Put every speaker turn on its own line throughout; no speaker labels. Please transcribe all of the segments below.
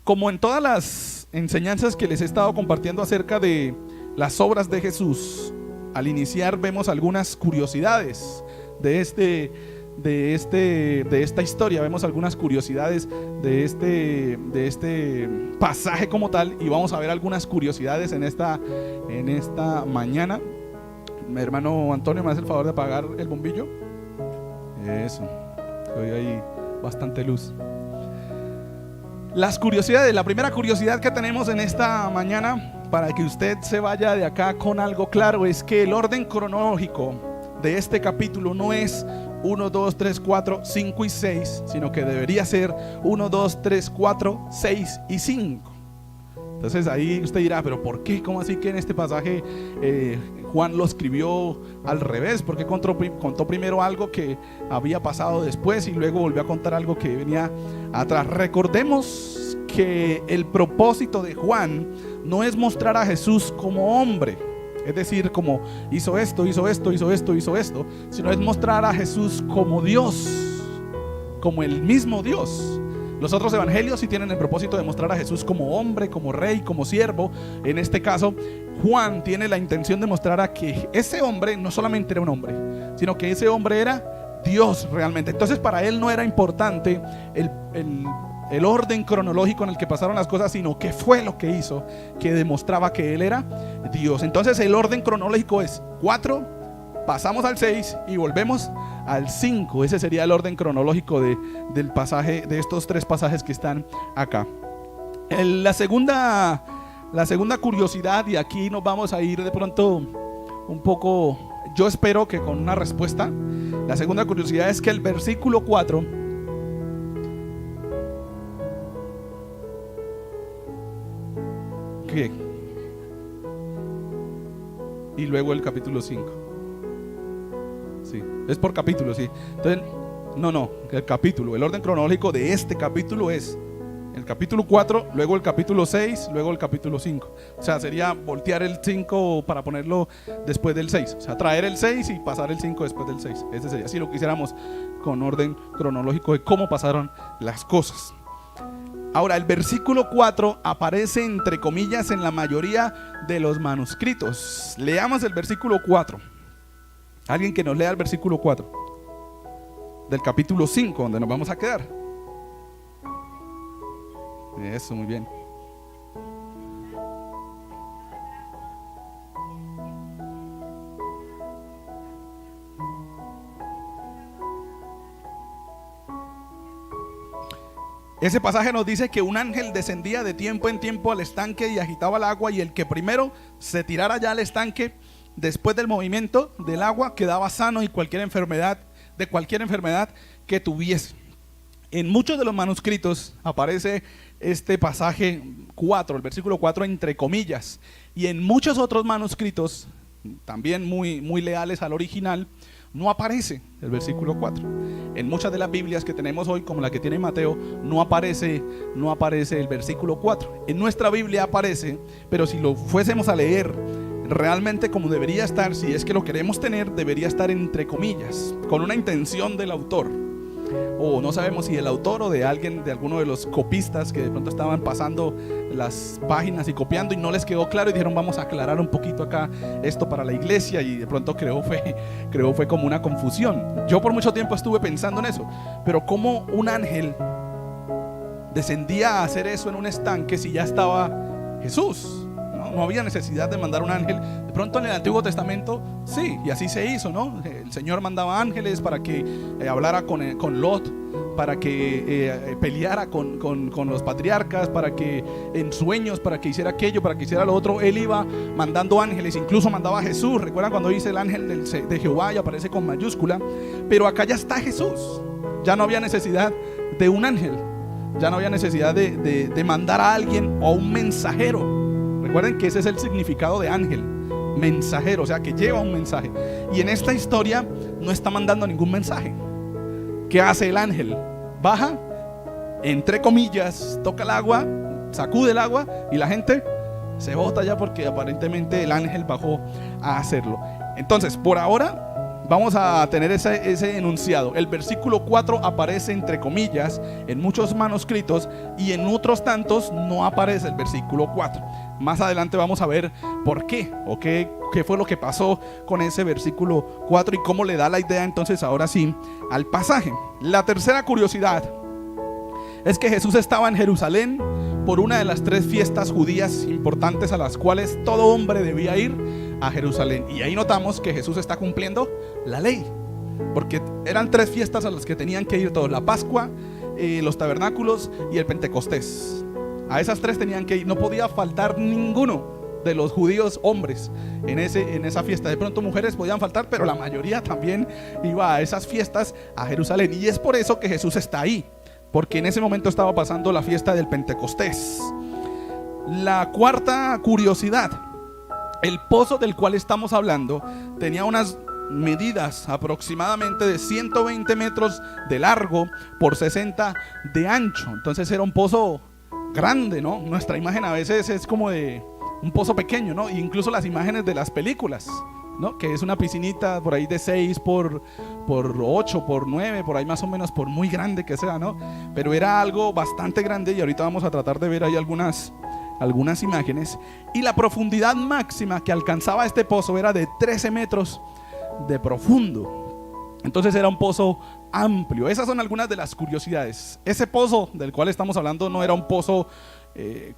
Como en todas las enseñanzas que les he estado compartiendo acerca de las obras de Jesús, al iniciar vemos algunas curiosidades de esta historia, vemos algunas curiosidades de este pasaje como tal, y vamos a ver algunas curiosidades en esta mañana. Mi hermano Antonio, ¿me hace el favor de apagar el bombillo? Eso, hoy hay bastante luz. Las curiosidades, la primera curiosidad que tenemos en esta mañana, para que usted se vaya de acá con algo claro, es que el orden cronológico de este capítulo no es 1, 2, 3, 4, 5 y 6, sino que debería ser 1, 2, 3, 4, 6 y 5. Entonces ahí usted dirá, pero ¿por qué? ¿Cómo así que en este pasaje Juan lo escribió al revés? ¿Por qué contó primero algo que había pasado después y luego volvió a contar algo que venía atrás? Recordemos que el propósito de Juan no es mostrar a Jesús como hombre, es decir, como hizo esto, sino es mostrar a Jesús como Dios, como el mismo Dios. Los otros evangelios sí tienen el propósito de mostrar a Jesús como hombre, como rey, como siervo. En este caso, Juan tiene la intención de mostrar a que ese hombre no solamente era un hombre, sino que ese hombre era Dios realmente. Entonces para él no era importante el orden cronológico en el que pasaron las cosas, sino qué fue lo que hizo, que demostraba que él era Dios. Entonces el orden cronológico es 4, pasamos al 6 y volvemos al 5. Ese sería el orden cronológico del pasaje, de estos 3 pasajes que están acá. La segunda curiosidad, y aquí nos vamos a ir de pronto un poco, yo espero que con una respuesta. La segunda curiosidad es que el versículo 4 ¿qué? Y luego el capítulo 5. Sí, es por capítulo, sí. Entonces, no, el capítulo, el orden cronológico de este capítulo es el capítulo 4, luego el capítulo 6, luego el capítulo 5. O sea, sería voltear el 5 para ponerlo después del 6. O sea, traer el 6 y pasar el 5 después del 6. Ese sería, si lo quisiéramos con orden cronológico de cómo pasaron las cosas. Ahora, el versículo 4 aparece entre comillas en la mayoría de los manuscritos. Leamos el versículo 4. Alguien que nos lea el versículo 4 del capítulo 5, donde nos vamos a quedar. Eso, muy bien. Ese pasaje nos dice que un ángel descendía de tiempo en tiempo al estanque y agitaba el agua, y el que primero se tirara ya al estanque después del movimiento del agua quedaba sano de cualquier enfermedad que tuviese. En muchos de los manuscritos aparece este pasaje 4, el versículo 4 entre comillas, y en muchos otros manuscritos, también muy leales al original, no aparece el versículo 4. En muchas de las Biblias que tenemos hoy, como la que tiene Mateo, no aparece el versículo 4. En nuestra Biblia aparece, pero si lo fuésemos a leer realmente como debería estar, si es que lo queremos tener, debería estar entre comillas, con una intención del autor, o no sabemos si del autor o de alguno de los copistas que de pronto estaban pasando las páginas y copiando y no les quedó claro y dijeron, vamos a aclarar un poquito acá esto para la iglesia, y de pronto creo fue como una confusión. Yo por mucho tiempo estuve pensando en eso, pero ¿cómo un ángel descendía a hacer eso en un estanque si ya estaba Jesús? No había necesidad de mandar un ángel. De pronto en el Antiguo Testamento sí, y así se hizo, ¿no? El Señor mandaba ángeles para que hablara con Lot, para que peleara con los patriarcas, para que en sueños, para que hiciera aquello, para que hiciera lo otro. Él iba mandando ángeles, incluso mandaba a Jesús. ¿Recuerdan cuando dice el ángel de Jehová y aparece con mayúscula? Pero acá ya está Jesús. Ya no había necesidad de un ángel, ya no había necesidad de mandar a alguien o a un mensajero. Recuerden que ese es el significado de ángel, mensajero, o sea que lleva un mensaje. Y en esta historia no está mandando ningún mensaje. ¿Qué hace el ángel? Baja, entre comillas, toca el agua, sacude el agua y la gente se bota ya, porque aparentemente el ángel bajó a hacerlo. Entonces, por ahora vamos a tener ese enunciado. El versículo 4 aparece entre comillas en muchos manuscritos y en otros tantos no aparece el versículo 4. Más adelante vamos a ver por qué o qué fue lo que pasó con ese versículo 4 y cómo le da la idea entonces ahora sí al pasaje. La tercera curiosidad es que Jesús estaba en Jerusalén por una de las 3 fiestas judías importantes a las cuales todo hombre debía ir a Jerusalén. Y ahí notamos que Jesús está cumpliendo la ley, porque eran 3 fiestas a las que tenían que ir todos: la Pascua, los tabernáculos y el Pentecostés. A esas 3 tenían que ir, no podía faltar ninguno de los judíos hombres en esa fiesta. De pronto mujeres podían faltar, pero la mayoría también iba a esas fiestas a Jerusalén. Y es por eso que Jesús está ahí, porque en ese momento estaba pasando la fiesta del Pentecostés. La cuarta curiosidad: el pozo del cual estamos hablando tenía unas medidas aproximadamente de 120 metros de largo por 60 de ancho. Entonces era un pozo grande, ¿no? Nuestra imagen a veces es como de un pozo pequeño, ¿no? E incluso las imágenes de las películas, ¿no? Que es una piscinita por ahí de 6 por 8, por 9, por ahí más o menos, por muy grande que sea, ¿no? Pero era algo bastante grande y ahorita vamos a tratar de ver ahí algunas imágenes. Y la profundidad máxima que alcanzaba este pozo era de 13 metros de profundo. Entonces era un pozo amplio. Esas son algunas de las curiosidades. Ese pozo del cual estamos hablando no era un pozo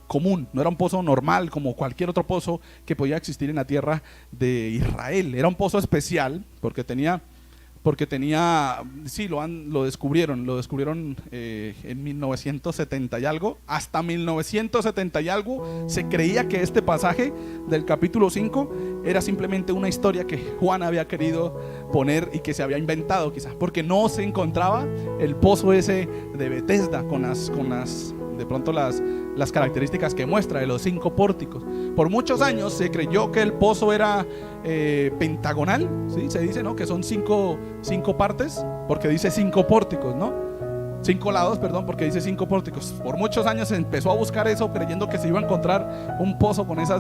común, no era un pozo normal como cualquier otro pozo que podía existir en la tierra de Israel. Era un pozo especial porque tenía, sí, lo descubrieron en 1970 y algo. Hasta 1970 y algo se creía que este pasaje del capítulo 5 era simplemente una historia que Juan había querido poner y que se había inventado, quizás porque no se encontraba el pozo ese de Betesda con de pronto las características que muestra de los 5 pórticos. Por muchos años se creyó que el pozo era pentagonal, ¿sí? Se dice, ¿no? Que son 5 partes, porque dice 5 pórticos, ¿no? 5 lados, perdón, porque dice 5 pórticos. Por muchos años se empezó a buscar eso, creyendo que se iba a encontrar un pozo con esa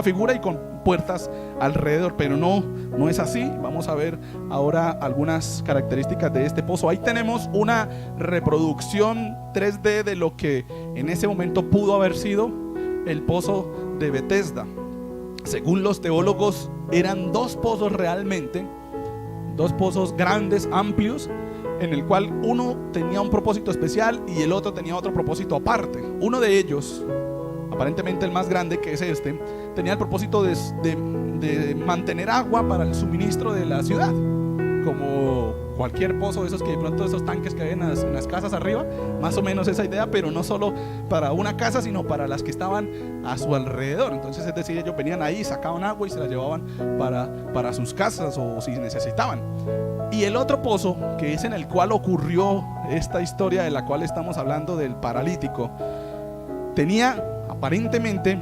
figura y con puertas alrededor, pero no es así. Vamos a ver ahora algunas características de este pozo. Ahí tenemos una reproducción 3D de lo que en ese momento pudo haber sido el pozo de Betesda. Según los teólogos, eran 2 pozos realmente, 2 pozos grandes, amplios, en el cual uno tenía un propósito especial y el otro tenía otro propósito aparte. Uno de ellos, aparentemente el más grande, que es este, tenía el propósito de mantener agua para el suministro de la ciudad, como cualquier pozo de esos, que de pronto esos tanques que hay en las casas arriba, más o menos esa idea, pero no solo para una casa, sino para las que estaban a su alrededor. Entonces, es decir, ellos venían ahí, sacaban agua y se la llevaban para sus casas o si necesitaban. Y el otro pozo, que es en el cual ocurrió esta historia de la cual estamos hablando, del paralítico, tenía aparentemente,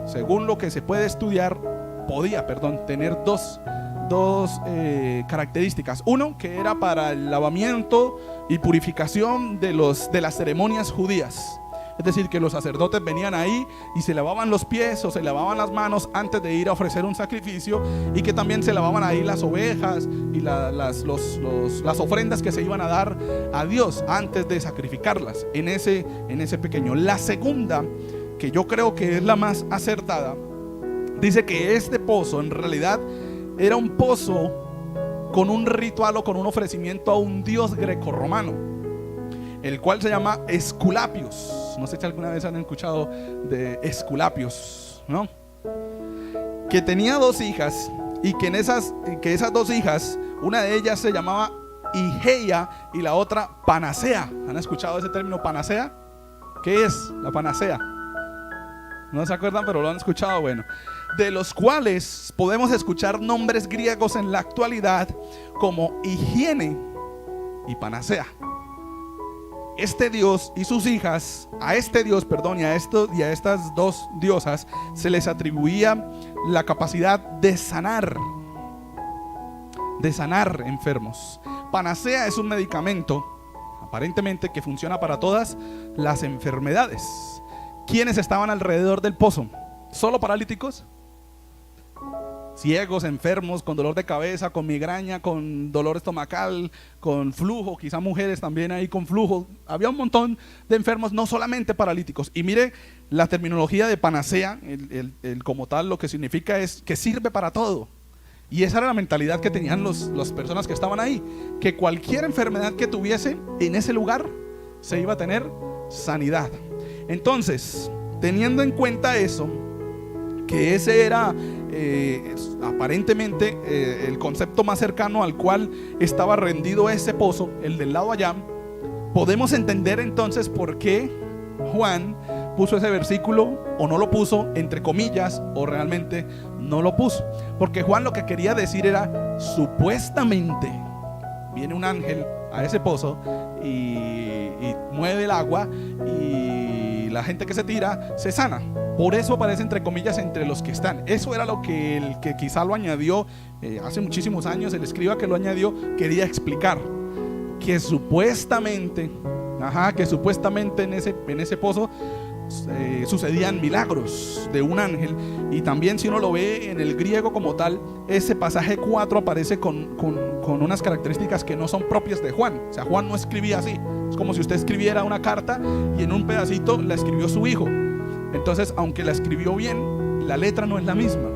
según lo que se puede estudiar, podía tener dos características. Uno, que era para el lavamiento y purificación de las ceremonias judías. Es decir, que los sacerdotes venían ahí y se lavaban los pies o se lavaban las manos antes de ir a ofrecer un sacrificio, y que también se lavaban ahí las ovejas y las ofrendas que se iban a dar a Dios antes de sacrificarlas en ese pequeño. La segunda, que yo creo que es la más acertada, dice que este pozo en realidad era un pozo con un ritual o con un ofrecimiento a un dios grecorromano, el cual se llama Esculapios. No sé si alguna vez han escuchado de Esculapios, ¿no? Que tenía 2 hijas y que esas 2 hijas, una de ellas se llamaba Igeia y la otra Panacea. ¿Han escuchado ese término, panacea? ¿Qué es la panacea? No se acuerdan, pero lo han escuchado. Bueno, de los cuales podemos escuchar nombres griegos en la actualidad como Higiene y Panacea. Este dios y sus hijas, a este dios, y a estas 2 diosas se les atribuía la capacidad de sanar enfermos. Panacea es un medicamento, aparentemente, que funciona para todas las enfermedades. ¿Quiénes estaban alrededor del pozo? ¿Solo paralíticos? ciegos, enfermos, con dolor de cabeza, con migraña, con dolor estomacal, con flujo, quizá mujeres también ahí con flujo. Había un montón de enfermos, no solamente paralíticos. Y mire, la terminología de panacea, el como tal, lo que significa es que sirve para todo. Y esa era la mentalidad que tenían las personas que estaban ahí, que cualquier enfermedad que tuviese en ese lugar se iba a tener sanidad. Entonces, teniendo en cuenta eso, que ese era aparentemente el concepto más cercano al cual estaba rendido ese pozo, el del lado allá, podemos entender entonces por qué Juan puso ese versículo, o no lo puso, entre comillas, o realmente no lo puso. Porque Juan lo que quería decir era, supuestamente viene un ángel a ese pozo y mueve el agua, y la gente que se tira se sana. Por eso aparece entre comillas entre los que están. Eso era lo que el que quizá lo añadió hace muchísimos años, el escriba que lo añadió, quería explicar. Que supuestamente en ese pozo sucedían milagros de un ángel. Y también, si uno lo ve en el griego como tal, ese pasaje 4 aparece con unas características que no son propias de Juan. O sea, Juan no escribía así. Es como si usted escribiera una carta y en un pedacito la escribió su hijo. Entonces, aunque la escribió bien, la letra no es la misma.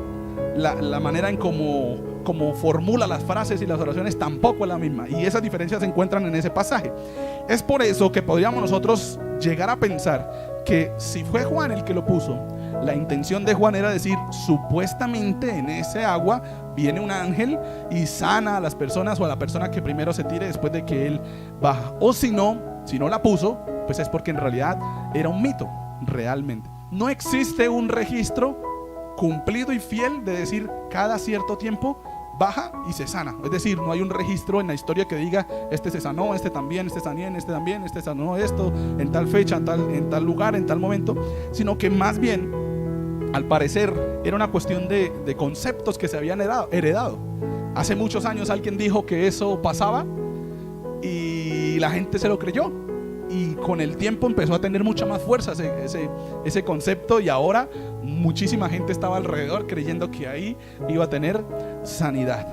La manera en cómo formula las frases y las oraciones tampoco es la misma. Y esas diferencias se encuentran en ese pasaje. Es por eso que podríamos nosotros llegar a pensar que si fue Juan el que lo puso, la intención de Juan era decir, supuestamente en ese agua viene un ángel y sana a las personas, o a la persona que primero se tire después de que él baja. O si no la puso, pues es porque en realidad era un mito, realmente. No existe un registro cumplido y fiel de decir cada cierto tiempo baja y se sana. Es decir, no hay un registro en la historia que diga este se sanó, este también, este también, este también, este sanó esto en tal fecha, en tal lugar, en tal momento, sino que más bien, al parecer, era una cuestión de conceptos que se habían heredado. Hace muchos años alguien dijo que eso pasaba y la gente se lo creyó, y con el tiempo empezó a tener mucha más fuerza ese concepto, y ahora muchísima gente estaba alrededor creyendo que ahí iba a tener sanidad.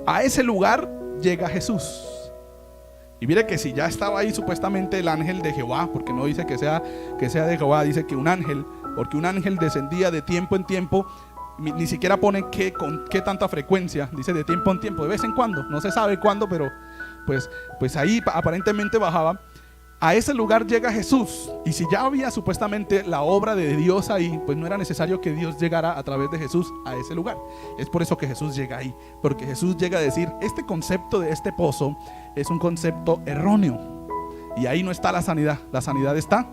A ese lugar llega Jesús. Y mire que si ya estaba ahí supuestamente el ángel de Jehová, porque no dice que sea de Jehová, dice que un ángel, porque un ángel descendía de tiempo en tiempo. Ni siquiera pone con qué tanta frecuencia, dice de tiempo en tiempo, de vez en cuando, no se sabe cuándo, pero pues ahí aparentemente bajaba. A ese lugar llega Jesús, y si ya había supuestamente la obra de Dios ahí, pues no era necesario que Dios llegara a través de Jesús a ese lugar. Es por eso que Jesús llega ahí, porque Jesús llega a decir, este concepto de este pozo es un concepto erróneo, y ahí no está la sanidad está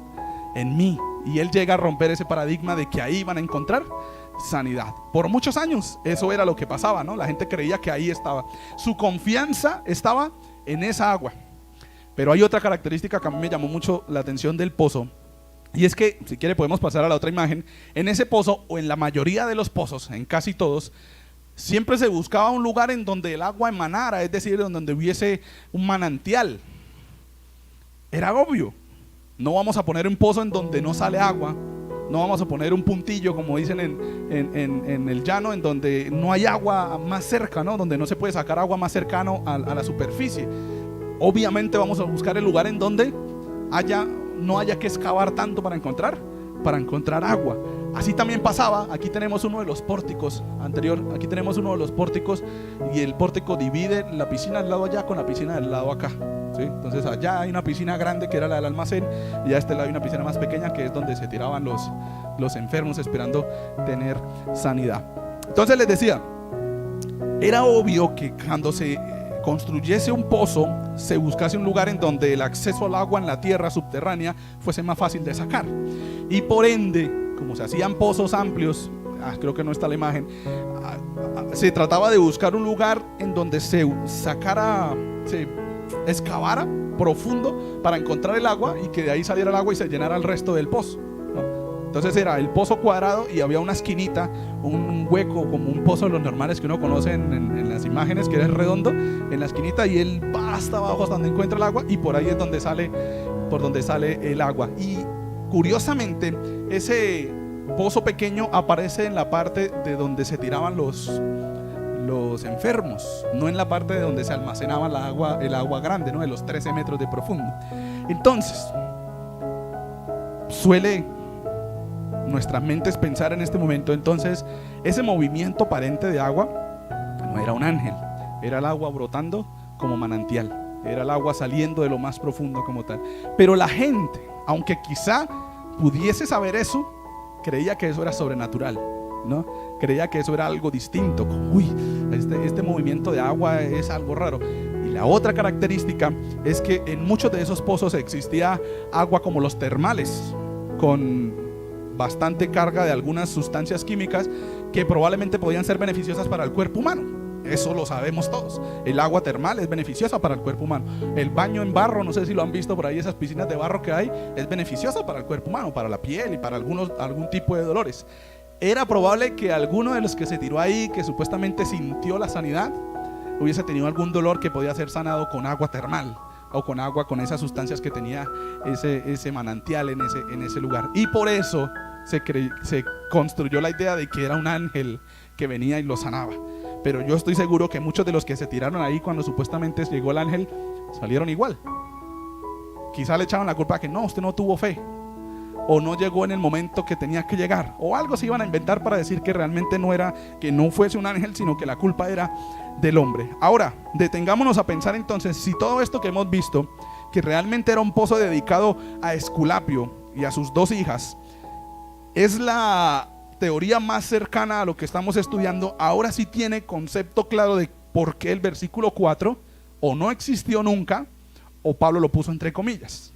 en mí. Y Él llega a romper ese paradigma de que ahí van a encontrar sanidad. Por muchos años eso era lo que pasaba, ¿no? La gente creía que ahí estaba, su confianza estaba en esa agua. Pero hay otra característica que a mí me llamó mucho la atención del pozo, y es que, si quiere podemos pasar a la otra imagen. En ese pozo, o en la mayoría de los pozos, en casi todos, siempre se buscaba un lugar en donde el agua emanara, es decir, donde hubiese un manantial. Era obvio, no vamos a poner un pozo en donde no sale agua, no vamos a poner un puntillo, como dicen en el llano, en donde no hay agua más cerca, ¿no? Donde no se puede sacar agua más cercano a la superficie. Obviamente vamos a buscar el lugar en donde no haya que excavar tanto para encontrar agua. Así también pasaba. Aquí tenemos uno de los pórticos aquí tenemos uno de los pórticos, y el pórtico divide la piscina del lado allá con la piscina del lado acá, ¿sí? Entonces allá hay una piscina grande que era la del almacén, y a este lado hay una piscina más pequeña que es donde se tiraban los enfermos esperando tener sanidad. Entonces les decía, era obvio que cuando se construyese un pozo, se buscase un lugar en donde el acceso al agua en la tierra subterránea fuese más fácil de sacar. Y por ende, como se hacían pozos amplios, creo que no está la imagen, se trataba de buscar un lugar en donde se excavara profundo para encontrar el agua, y que de ahí saliera el agua y se llenara el resto del pozo, ¿no? Entonces era el pozo cuadrado y había una esquinita, un hueco, como un pozo de los normales que uno conoce en las imágenes, que es redondo, en la esquinita, y él va hasta abajo hasta donde encuentra el agua, y por ahí es por donde sale el agua. Y curiosamente, ese pozo pequeño aparece en la parte de donde se tiraban los enfermos, no en la parte de donde se almacenaba el agua grande, ¿no? De los 13 metros de profundo. Entonces, suele nuestras mentes pensar en este momento, entonces, ese movimiento aparente de agua no era un ángel, era el agua brotando como manantial, era el agua saliendo de lo más profundo como tal. Pero la gente, aunque quizá pudiese saber eso, creía que eso era sobrenatural, ¿no? Creía que eso era algo distinto, como, uy, este movimiento de agua es algo raro. Y la otra característica es que en muchos de esos pozos existía agua como los termales, con bastante carga de algunas sustancias químicas que probablemente podían ser beneficiosas para el cuerpo humano. Eso lo sabemos todos. El agua termal es beneficiosa para el cuerpo humano. El baño en barro, no sé si lo han visto por ahí, esas piscinas de barro que hay, es beneficiosa para el cuerpo humano, para la piel y para algún tipo de dolores. Era probable que alguno de los que se tiró ahí, que supuestamente sintió la sanidad, hubiese tenido algún dolor que podía ser sanado con agua termal o con agua, con esas sustancias que tenía ese manantial en ese lugar. Y por eso se construyó la idea de que era un ángel que venía y lo sanaba. Pero yo estoy seguro que muchos de los que se tiraron ahí cuando supuestamente llegó el ángel salieron igual. Quizá le echaron la culpa a que no, usted no tuvo fe, o no llegó en el momento que tenía que llegar, o algo se iban a inventar para decir que realmente no era, que no fuese un ángel, sino que la culpa era del hombre. Ahora, detengámonos a pensar entonces, si todo esto que hemos visto, que realmente era un pozo dedicado a Esculapio y a sus 2 hijas, es la teoría más cercana a lo que estamos estudiando, ahora sí tiene concepto claro de por qué el versículo 4 o no existió nunca, o Pablo lo puso entre comillas.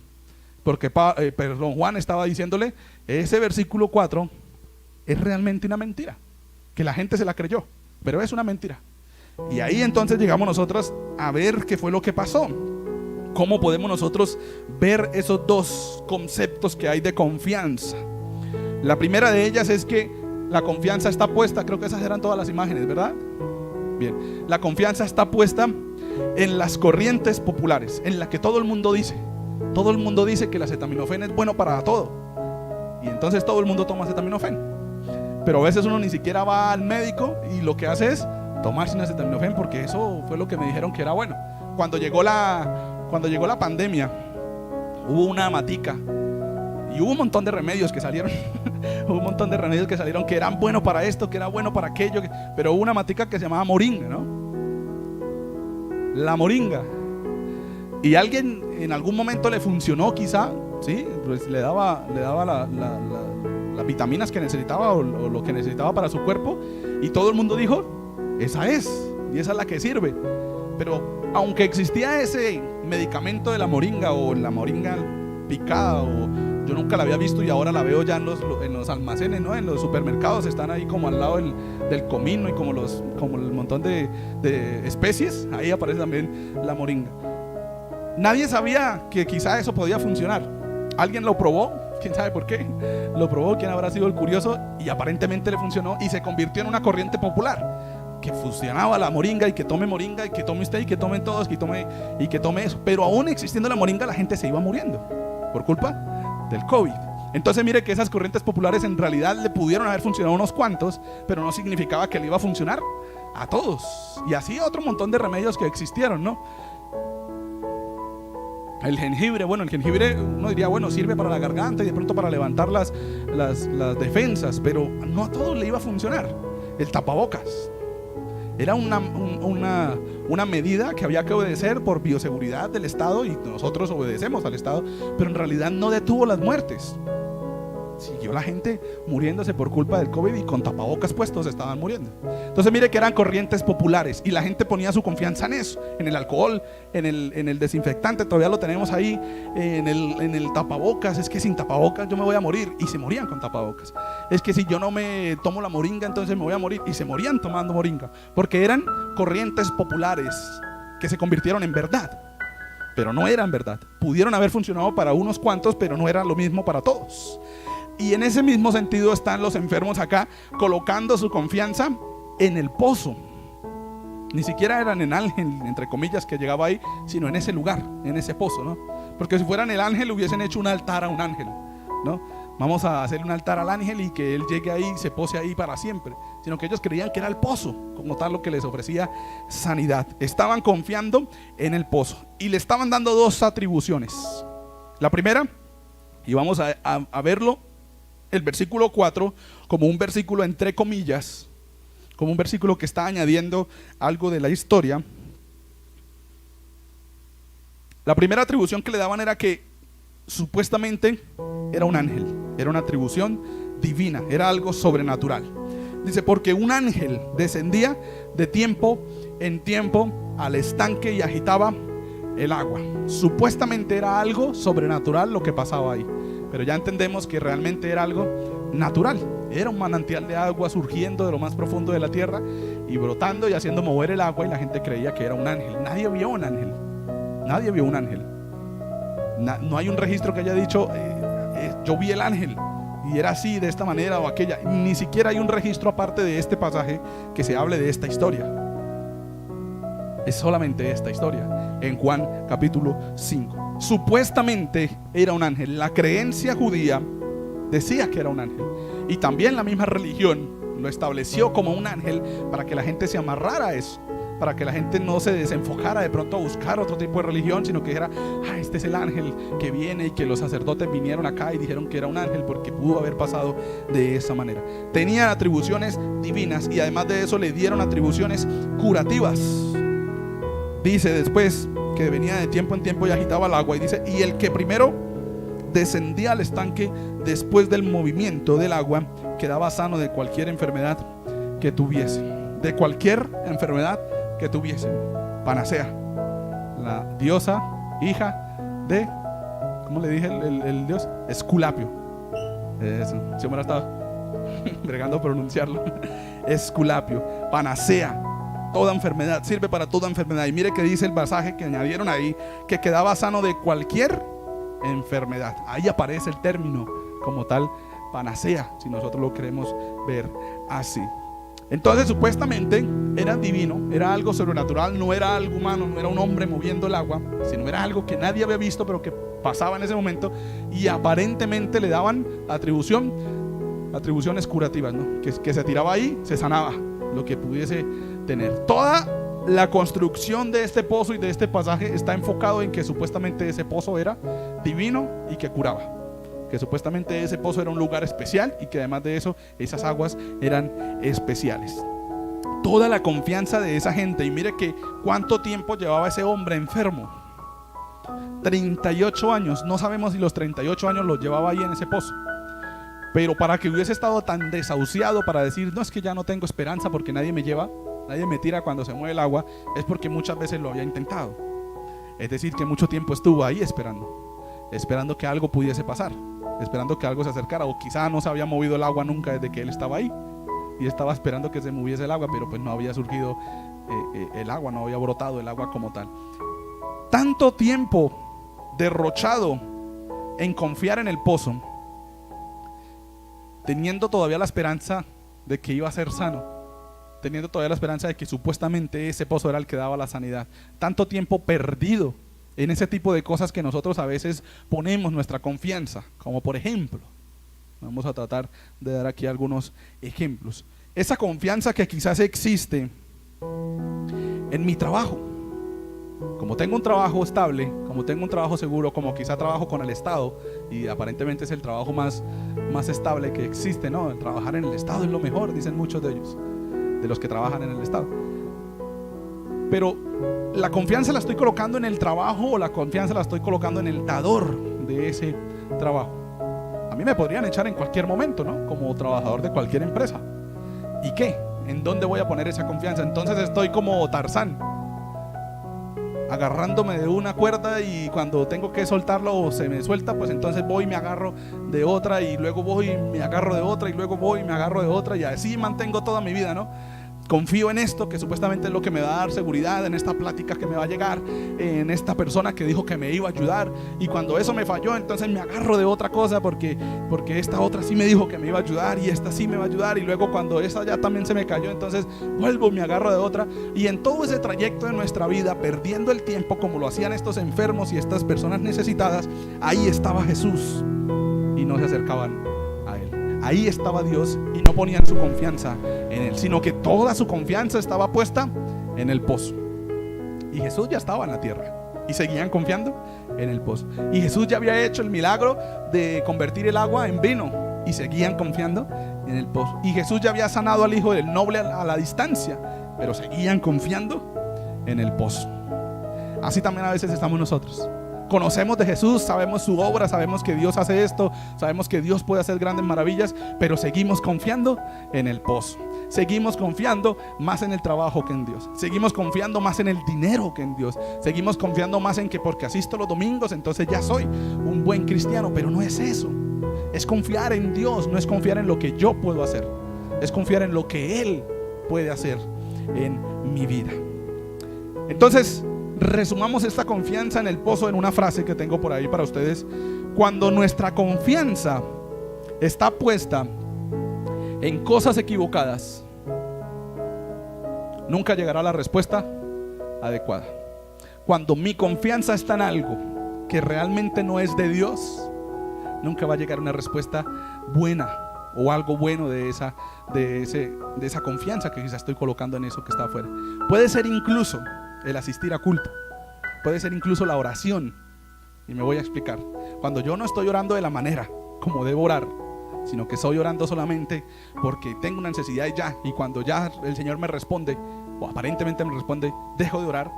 Porque Juan estaba diciéndole, ese versículo 4 es realmente una mentira, que la gente se la creyó, pero es una mentira. Y ahí entonces llegamos nosotros a ver qué fue lo que pasó. ¿Cómo podemos nosotros ver esos 2 conceptos que hay de confianza? La primera de ellas es que la confianza está puesta, creo que esas eran todas las imágenes, ¿verdad? Bien, la confianza está puesta en las corrientes populares, en la que todo el mundo dice que el acetaminofén es bueno para todo, y entonces todo el mundo toma acetaminofén. Pero a veces uno ni siquiera va al médico y lo que hace es tomarse un acetaminofén porque eso fue lo que me dijeron que era bueno. Cuando llegó la pandemia, hubo una matica y hubo un montón de remedios que salieron. Hubo un montón de remedios que salieron que eran buenos para esto, que era bueno para aquello, pero hubo una matica que se llamaba moringa, ¿no? La moringa. Y alguien en algún momento le funcionó quizá, ¿sí? Pues le daba las vitaminas que necesitaba o lo que necesitaba para su cuerpo, y todo el mundo dijo, esa es, y esa es la que sirve. Pero aunque existía ese medicamento de la moringa o la moringa picada, yo nunca la había visto y ahora la veo ya en los almacenes, ¿no? En los supermercados están ahí como al lado del comino y como el montón de especies, ahí aparece también la moringa. Nadie sabía que quizá eso podía funcionar. Alguien lo probó, quién sabe por qué, lo probó, quién habrá sido el curioso, y aparentemente le funcionó y se convirtió en una corriente popular que fusionaba la moringa, y que tome moringa, y que tome usted, y que tomen todos, y que tome eso. Pero aún existiendo la moringa, la gente se iba muriendo por culpa del COVID. Entonces mire que esas corrientes populares en realidad le pudieron haber funcionado a unos cuantos, pero no significaba que le iba a funcionar a todos. Y así otro montón de remedios que existieron, ¿no? El jengibre, bueno, el jengibre uno diría, bueno, sirve para la garganta y de pronto para levantar las defensas, pero no a todos le iba a funcionar. El tapabocas era una medida que había que obedecer por bioseguridad del Estado, y nosotros obedecemos al Estado, pero en realidad no detuvo las muertes. Siguió la gente muriéndose por culpa del COVID, y con tapabocas puestos estaban muriendo. Entonces mire que eran corrientes populares y la gente ponía su confianza en eso, en el alcohol, en el desinfectante, todavía lo tenemos ahí, en el tapabocas. Es que sin tapabocas yo me voy a morir, y se morían con tapabocas. Es que si yo no me tomo la moringa entonces me voy a morir, y se morían tomando moringa, porque eran corrientes populares que se convirtieron en verdad, pero no eran verdad. Pudieron haber funcionado para unos cuantos, pero no era lo mismo para todos. Y en ese mismo sentido están los enfermos acá, colocando su confianza en el pozo. Ni siquiera eran en ángel, entre comillas, que llegaba ahí, sino en ese lugar, en ese pozo, ¿no? Porque si fueran el ángel, hubiesen hecho un altar a un ángel, ¿no? Vamos a hacer un altar al ángel y que él llegue ahí y se pose ahí para siempre. sino que ellos creían que era el pozo como tal lo que les ofrecía sanidad. Estaban confiando en el pozo y le estaban dando dos atribuciones. La primera, y vamos a verlo, el versículo 4, como un versículo entre comillas, como un versículo que está añadiendo algo de la historia. La primera atribución que le daban era que supuestamente era un ángel, era una atribución divina, era algo sobrenatural. Dice, porque un ángel descendía de tiempo en tiempo al estanque y agitaba el agua. Supuestamente era algo sobrenatural lo que pasaba ahí, pero ya entendemos que realmente era algo natural. Era un manantial de agua surgiendo de lo más profundo de la tierra y brotando y haciendo mover el agua, y la gente creía que era un ángel. Nadie vio un ángel. Nadie vio un ángel. No hay un registro que haya dicho yo vi el ángel y era así, de esta manera o aquella. Ni siquiera hay un registro aparte de este pasaje que se hable de esta historia. Es solamente esta historia en Juan capítulo 5. Supuestamente era un ángel. La creencia judía decía que era un ángel, y también la misma religión lo estableció como un ángel para que la gente se amarrara a eso, para que la gente no se desenfocara de pronto a buscar otro tipo de religión, sino que dijera, este es el ángel que viene, y que los sacerdotes vinieron acá y dijeron que era un ángel porque pudo haber pasado de esa manera. Tenía atribuciones divinas y además de eso le dieron atribuciones curativas. Dice después que venía de tiempo en tiempo y agitaba el agua, y dice, y el que primero descendía al estanque después del movimiento del agua quedaba sano de cualquier enfermedad que tuviese. De cualquier enfermedad que tuviesen. Panacea, la diosa hija de, ¿cómo le dije el dios? Esculapio. Eso, si me estaba bregando a pronunciarlo. Esculapio, panacea. Toda enfermedad, sirve para toda enfermedad. Y mire que dice el pasaje que añadieron ahí, que quedaba sano de cualquier enfermedad. Ahí aparece el término como tal, panacea, si nosotros lo queremos ver así. Entonces supuestamente era divino, era algo sobrenatural, no era algo humano, no era un hombre moviendo el agua, sino era algo que nadie había visto pero que pasaba en ese momento, y aparentemente le daban atribuciones curativas, ¿no? Que se tiraba ahí, se sanaba lo que pudiese tener. Toda la construcción de este pozo y de este pasaje está enfocado en que supuestamente ese pozo era divino y que curaba, que supuestamente ese pozo era un lugar especial y que además de eso esas aguas eran especiales. Toda la confianza de esa gente. Y mire que cuánto tiempo llevaba ese hombre enfermo, 38 años. No sabemos si los 38 años los llevaba ahí en ese pozo, pero para que hubiese estado tan desahuciado para decir, no, es que ya no tengo esperanza porque nadie me lleva, nadie me tira cuando se mueve el agua, es porque muchas veces lo había intentado. Es decir, que mucho tiempo estuvo ahí esperando que algo pudiese pasar, esperando que algo se acercara, o quizá no se había movido el agua nunca desde que él estaba ahí y estaba esperando que se moviese el agua, pero pues no había surgido el agua, no había brotado el agua como tal. Tanto tiempo derrochado en confiar en el pozo, teniendo todavía la esperanza de que iba a ser sano, teniendo todavía la esperanza de que supuestamente ese pozo era el que daba la sanidad. Tanto tiempo perdido en ese tipo de cosas que nosotros a veces ponemos nuestra confianza, como por ejemplo, vamos a tratar de dar aquí algunos ejemplos. Esa confianza que quizás existe en mi trabajo. Como tengo un trabajo estable, como tengo un trabajo seguro, como quizá trabajo con el Estado, y aparentemente es el trabajo más estable que existe, ¿no? Trabajar en el Estado es lo mejor, dicen muchos de ellos, de los que trabajan en el Estado. Pero la confianza la estoy colocando en el trabajo, o la confianza la estoy colocando en el dador de ese trabajo. A mí me podrían echar en cualquier momento, ¿no? Como trabajador de cualquier empresa. ¿Y qué? ¿En dónde voy a poner esa confianza? Entonces estoy como Tarzán, agarrándome de una cuerda, y cuando tengo que soltarlo o se me suelta, pues entonces voy y me agarro de otra, y luego voy y me agarro de otra, y luego voy y me agarro de otra, y así mantengo toda mi vida, ¿no? Confío en esto que supuestamente es lo que me va a dar seguridad, en esta plática que me va a llegar, en esta persona que dijo que me iba a ayudar, y cuando eso me falló, entonces me agarro de otra cosa porque esta otra sí me dijo que me iba a ayudar, y esta sí me va a ayudar, y luego cuando esa ya también se me cayó, entonces vuelvo y me agarro de otra. Y en todo ese trayecto de nuestra vida, perdiendo el tiempo como lo hacían estos enfermos y estas personas necesitadas, ahí estaba Jesús y no se acercaban a Él. Ahí estaba Dios y no ponían su confianza en él, sino que toda su confianza estaba puesta en el pozo. Y Jesús ya estaba en la tierra y seguían confiando en el pozo. Y Jesús ya había hecho el milagro de convertir el agua en vino y seguían confiando en el pozo. Y Jesús ya había sanado al hijo del noble a la distancia, pero seguían confiando en el pozo. Así también a veces estamos nosotros. Conocemos de Jesús, sabemos su obra, sabemos que Dios hace esto, sabemos que Dios puede hacer grandes maravillas, pero seguimos confiando en el pozo. Seguimos confiando más en el trabajo que en Dios. Seguimos confiando más en el dinero que en Dios. Seguimos confiando más en que porque asisto los domingos, entonces ya soy un buen cristiano. Pero no es eso. Es confiar en Dios, no es confiar en lo que yo puedo hacer. Es confiar en lo que Él puede hacer en mi vida. Entonces, resumamos esta confianza en el pozo en una frase que tengo por ahí para ustedes. Cuando nuestra confianza está puesta en cosas equivocadas, nunca llegará la respuesta adecuada. Cuando mi confianza está en algo que realmente no es de Dios, nunca va a llegar una respuesta buena o algo bueno de esa confianza que quizás estoy colocando en eso que está afuera. Puede ser incluso el asistir a culto, puede ser incluso la oración, y me voy a explicar. Cuando yo no estoy orando de la manera como debo orar, sino que estoy orando solamente porque tengo una necesidad y ya, y cuando ya el Señor me responde, o aparentemente me responde, dejo de orar.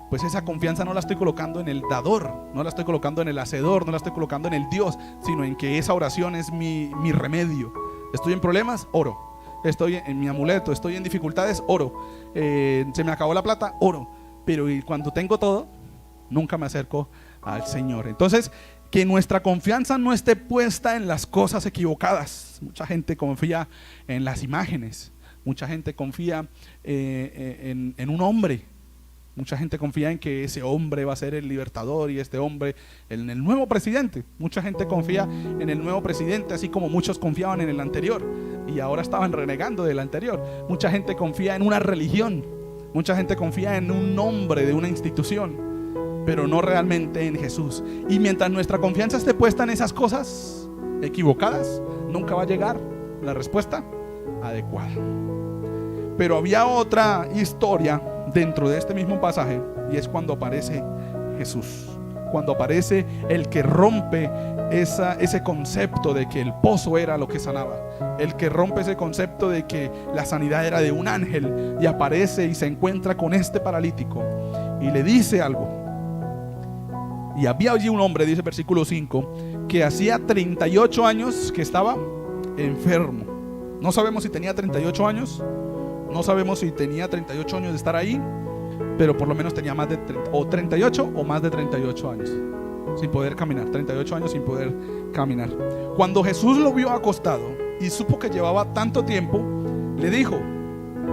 Pues esa confianza no la estoy colocando en el dador, no la estoy colocando en el hacedor, no la estoy colocando en el Dios, sino en que esa oración es mi remedio. Estoy en problemas, oro. Estoy en mi amuleto, estoy en dificultades, oro. Se me acabó la plata, oro. Pero cuando tengo todo, nunca me acerco al Señor. Entonces, que nuestra confianza no esté puesta en las cosas equivocadas. Mucha gente confía en las imágenes. Mucha gente confía en un hombre. Mucha gente confía en que ese hombre va a ser el libertador y este hombre en el nuevo presidente. Mucha gente confía en el nuevo presidente, así como muchos confiaban en el anterior y ahora estaban renegando del anterior. Mucha gente confía en una religión. Mucha gente confía en un nombre de una institución, pero no realmente en Jesús. Y mientras nuestra confianza esté puesta en esas cosas equivocadas, nunca va a llegar la respuesta adecuada. Pero había otra historia dentro de este mismo pasaje, y es cuando aparece Jesús, cuando aparece el que rompe ese concepto de que el pozo era lo que sanaba, el que rompe ese concepto de que la sanidad era de un ángel, y aparece y se encuentra con este paralítico y le dice algo. Y había allí un hombre, dice versículo 5, que hacía 38 años que estaba enfermo. No sabemos si tenía 38 años, no sabemos si tenía 38 años de estar ahí, pero por lo menos tenía más de 38 o más de 38 años sin poder caminar, 38 años sin poder caminar. Cuando Jesús lo vio acostado y supo que llevaba tanto tiempo, le dijo: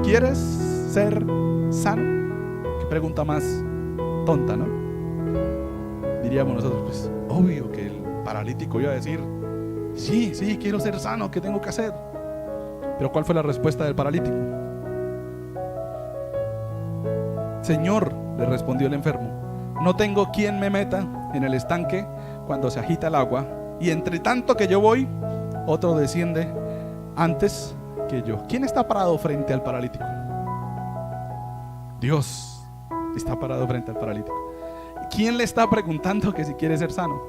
¿quieres ser sano? Qué pregunta más tonta, ¿no? Diríamos nosotros, pues obvio que el paralítico iba a decir: sí, quiero ser sano, ¿qué tengo que hacer? Pero ¿cuál fue la respuesta del paralítico? Señor, le respondió el enfermo, no tengo quien me meta en el estanque cuando se agita el agua, y entre tanto que yo voy, otro desciende antes que yo. ¿Quién está parado frente al paralítico? Dios está parado frente al paralítico. ¿Quién le está preguntando que si quiere ser sano?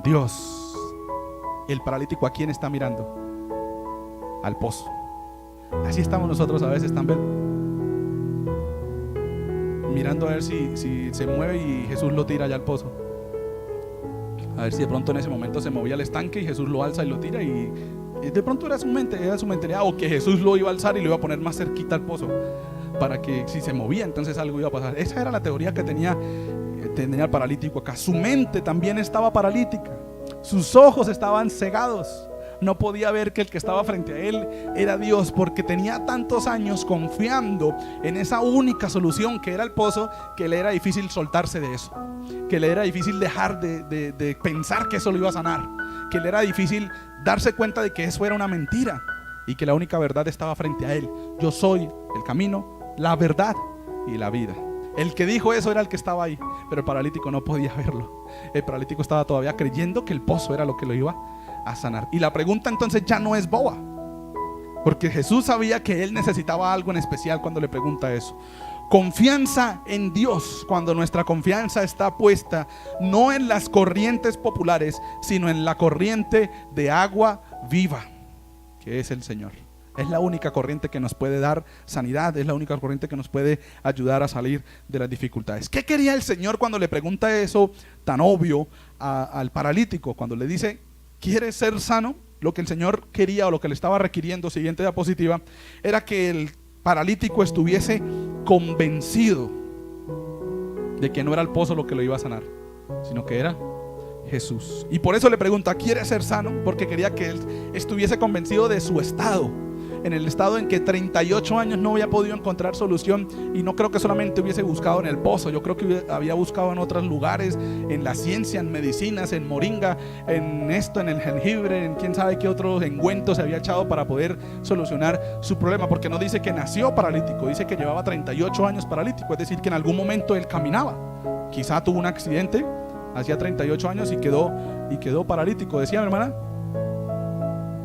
Dios. El paralítico, ¿a quién está mirando? Al pozo. Así estamos nosotros a veces también, mirando a ver si se mueve y Jesús lo tira allá al pozo. A ver si de pronto en ese momento se movía el estanque y Jesús lo alza y lo tira, y de pronto era su mentalidad, o que Jesús lo iba a alzar y lo iba a poner más cerquita al pozo, para que si se movía entonces algo iba a pasar. Esa era la teoría que tenía el paralítico acá. Su mente también estaba paralítica, sus ojos estaban cegados. No podía ver que el que estaba frente a él era Dios, porque tenía tantos años confiando en esa única solución que era el pozo, que le era difícil soltarse de eso, que le era difícil dejar de pensar que eso lo iba a sanar, que le era difícil darse cuenta de que eso era una mentira y que la única verdad estaba frente a él. Yo soy el camino, la verdad y la vida. El que dijo eso era el que estaba ahí, pero el paralítico no podía verlo. El paralítico estaba todavía creyendo que el pozo era lo que lo iba a sanar. Y la pregunta entonces ya no es boba. Porque Jesús sabía que él necesitaba algo en especial cuando le pregunta eso. Confianza en Dios, cuando nuestra confianza está puesta no en las corrientes populares, sino en la corriente de agua viva, que es el Señor. Es la única corriente que nos puede dar sanidad, es la única corriente que nos puede ayudar a salir de las dificultades. ¿Qué quería el Señor cuando le pregunta eso tan obvio al paralítico? Cuando le dice, ¿quieres ser sano? Lo que el Señor quería, o lo que le estaba requiriendo, siguiente diapositiva, era que el paralítico estuviese convencido de que no era el pozo lo que lo iba a sanar, sino que era Jesús. Y por eso le pregunta, ¿quiere ser sano? Porque quería que él estuviese convencido de su estado, en el estado en que 38 años no había podido encontrar solución. Y no creo que solamente hubiese buscado en el pozo, yo creo que había buscado en otros lugares, en la ciencia, en medicinas, en moringa, en esto, en el jengibre, en quién sabe qué otros engüentos se había echado para poder solucionar su problema. Porque no dice que nació paralítico, dice que llevaba 38 años paralítico, es decir, que en algún momento él caminaba. Quizá tuvo un accidente hacía 38 años y quedó paralítico, decía mi hermana.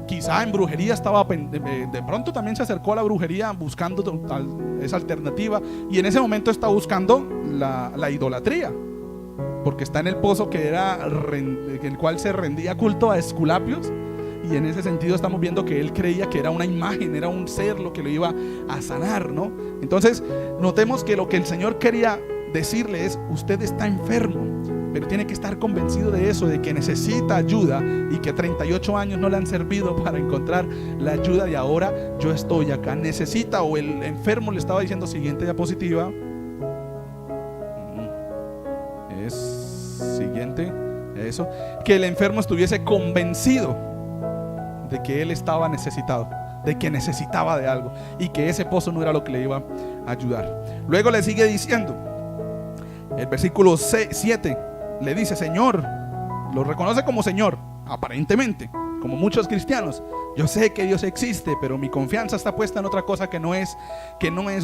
Quizá en brujería estaba, de pronto también se acercó a la brujería buscando esa alternativa, y en ese momento está buscando la idolatría, porque está en el pozo en el cual se rendía culto a Esculapios, y en ese sentido estamos viendo que él creía que era una imagen, era un ser lo que lo iba a sanar, ¿no? Entonces notemos que lo que el Señor quería decirle es, usted está enfermo, pero tiene que estar convencido de eso, de que necesita ayuda, y que 38 años no le han servido para encontrar la ayuda, y ahora yo estoy acá. Necesita, o el enfermo le estaba diciendo, siguiente diapositiva, siguiente, eso, que el enfermo estuviese convencido de que él estaba necesitado, de que necesitaba de algo, y que ese pozo no era lo que le iba a ayudar. Luego le sigue diciendo, el versículo 7 le dice, Señor, lo reconoce como Señor, aparentemente, como muchos cristianos. Yo sé que Dios existe, pero mi confianza está puesta en otra cosa que no es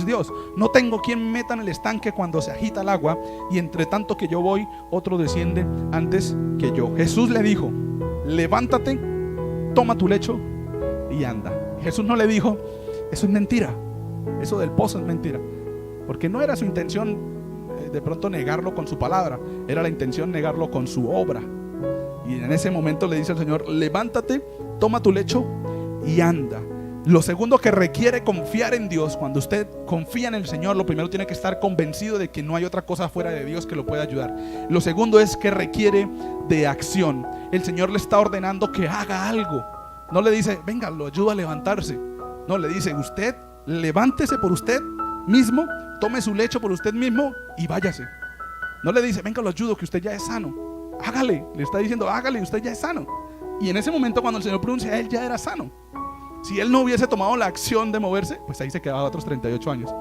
Dios. No tengo quien me meta en el estanque cuando se agita el agua, y entre tanto que yo voy, otro desciende antes que yo. Jesús le dijo, levántate, toma tu lecho y anda. Jesús no le dijo, eso es mentira, eso del pozo es mentira, porque no era su intención de pronto negarlo con su palabra, era la intención negarlo con su obra. Y en ese momento le dice al Señor, levántate, toma tu lecho y anda. Lo segundo que requiere confiar en Dios, cuando usted confía en el Señor, lo primero tiene que estar convencido de que no hay otra cosa fuera de Dios que lo pueda ayudar. Lo segundo es que requiere de acción. El Señor le está ordenando que haga algo. No le dice, venga, lo ayuda a levantarse. No, le dice, usted levántese por usted mismo, tome su lecho por usted mismo y váyase. No le dice, venga, lo ayudo, que usted ya es sano. Hágale, le está diciendo, hágale, usted ya es sano. Y en ese momento, cuando el Señor pronuncia, él ya era sano. Si él no hubiese tomado la acción de moverse, pues ahí se quedaba otros 38 años,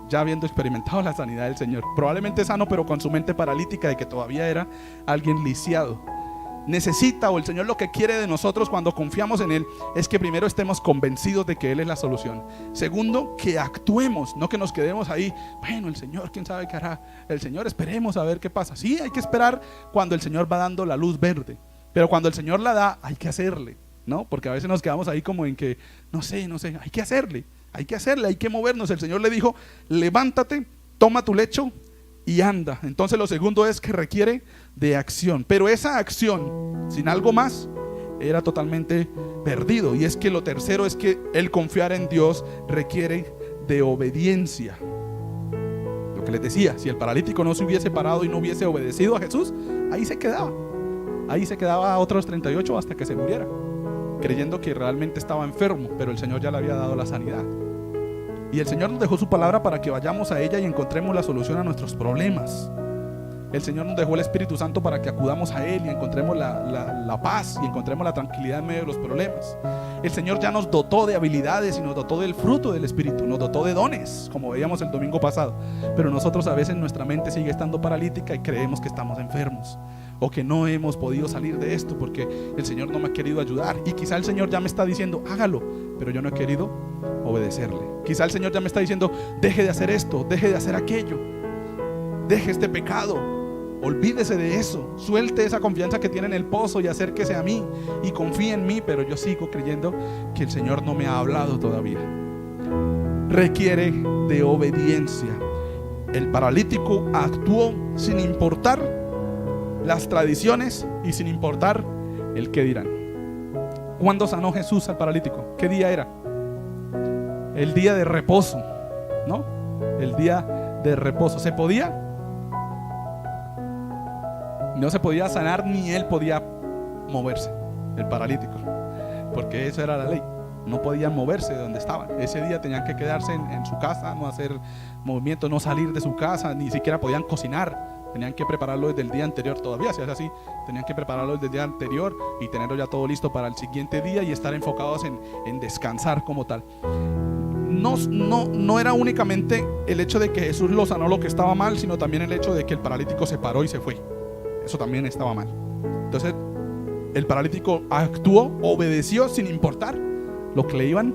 ya habiendo experimentado la sanidad del Señor. Probablemente sano, pero con su mente paralítica de que todavía era alguien lisiado. Necesita, o el Señor lo que quiere de nosotros cuando confiamos en Él, es que primero estemos convencidos de que Él es la solución. Segundo, que actuemos, no que nos quedemos ahí, bueno, el Señor, quién sabe qué hará. El Señor, esperemos a ver qué pasa. Sí, hay que esperar cuando el Señor va dando la luz verde, pero cuando el Señor la da, hay que hacerle, ¿no? Porque a veces nos quedamos ahí como en que, no sé, hay que hacerle, hay que movernos. El Señor le dijo, levántate, toma tu lecho y anda. Entonces lo segundo es que requiere de acción, pero esa acción sin algo más era totalmente perdido. Y es que lo tercero es que el confiar en Dios requiere de obediencia. Lo que les decía, si el paralítico no se hubiese parado y no hubiese obedecido a Jesús, ahí se quedaba otros 38 hasta que se muriera, creyendo que realmente estaba enfermo, pero el Señor ya le había dado la sanidad. Y el Señor nos dejó su palabra para que vayamos a ella y encontremos la solución a nuestros problemas. El Señor nos dejó el Espíritu Santo para que acudamos a Él y encontremos la paz y encontremos la tranquilidad en medio de los problemas. El Señor ya nos dotó de habilidades y nos dotó del fruto del Espíritu, nos dotó de dones, como veíamos el domingo pasado. Pero nosotros a veces nuestra mente sigue estando paralítica y creemos que estamos enfermos, o que no hemos podido salir de esto porque el Señor no me ha querido ayudar. Y quizá el Señor ya me está diciendo, hágalo, pero yo no he querido obedecerle. Quizá el Señor ya me está diciendo, deje de hacer esto, deje de hacer aquello, deje este pecado, olvídese de eso, suelte esa confianza que tiene en el pozo y acérquese a mí y confíe en mí, pero yo sigo creyendo que el Señor no me ha hablado todavía. Requiere de obediencia. El paralítico actuó sin importar las tradiciones y sin importar el qué dirán. ¿Cuándo sanó Jesús al paralítico? ¿Qué día era? El día de reposo, ¿no? El día de reposo. ¿Se podía? No se podía sanar, ni él podía moverse, el paralítico, porque eso era la ley. No podían moverse de donde estaban. Ese día tenían que quedarse en su casa, no hacer movimiento, no salir de su casa, ni siquiera podían cocinar. Tenían que prepararlo desde el día anterior. Todavía si es así, tenían que prepararlo desde el día anterior y tenerlo ya todo listo para el siguiente día y estar enfocados en descansar como tal. No era únicamente el hecho de que Jesús lo sanó lo que estaba mal, sino también el hecho de que el paralítico se paró y se fue. Eso también estaba mal. Entonces el paralítico actuó, obedeció sin importar lo que le iban